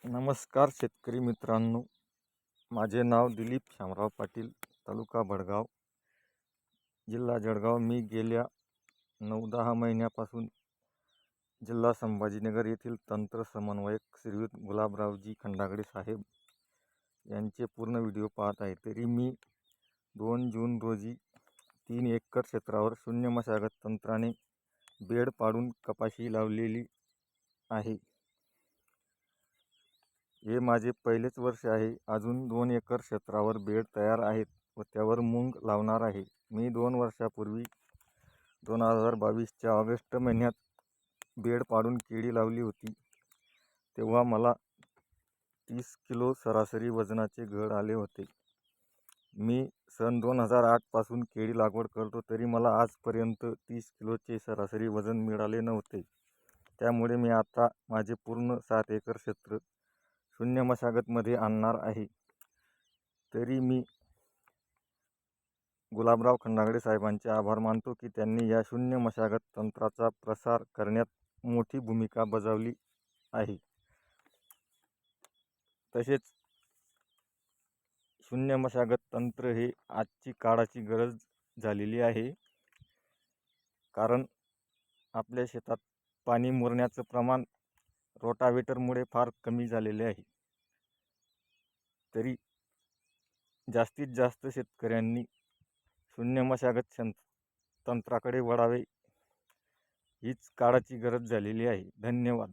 नमस्कार शेतकरी मित्रांनो, माझे नाव दिलीप शामराव पाटील, तालुका भडगाव, जिल्हा जळगाव. मी गेल्या 9-10 महिन्यापासून जिल्हा संभाजीनगर येथील तंत्र समन्वयक श्रीयुत गुलाबरावजी खंडागळे साहेब यांचे पूर्ण व्हिडिओ पाहत आहे. तरी मी 2 जून रोजी 3 एकर क्षेत्रावर शून्य मशागत तंत्राने बेड पाडून कपाशी लावलेली आहे. हे माझे पहिलेच वर्ष आहे. अजून 2 एकर क्षेत्रावर बेड तयार आहेत व त्यावर मूग लावणार आहे. मी 2 वर्षापूर्वी 2022च्या ऑगस्ट महिन्यात बेड पाडून केळी लावली होती. तेव्हा मला 30 किलो सरासरी वजनाचे घड आले होते. मी सन 2008 पासून केळी लागवड करतो, तरी मला आजपर्यंत 30 किलोचे सरासरी वजन मिळाले नव्हते. त्यामुळे मी आता माझे पूर्ण 7 एकर क्षेत्र शून्य मशागतमध्ये आणणार आहे. तरी मी गुलाबराव खंडागळे साहेबांचे आभार मानतो की त्यांनी या शून्य मशागत तंत्राचा प्रसार करण्यात मोठी भूमिका बजावली आहे. तसेच शून्य मशागत तंत्र हे आजची काळाची गरज झालेली आहे. कारण आपल्या शेतात पाणी मुरण्याचं प्रमाण रोटावेटरमुळे फार कमी झालेले आहे. तरी जास्तीत जास्त शेतकऱ्यांनी शून्य मशागत तंत्राकडे वळावे, हीच काळाची गरज झालेली आहे. धन्यवाद.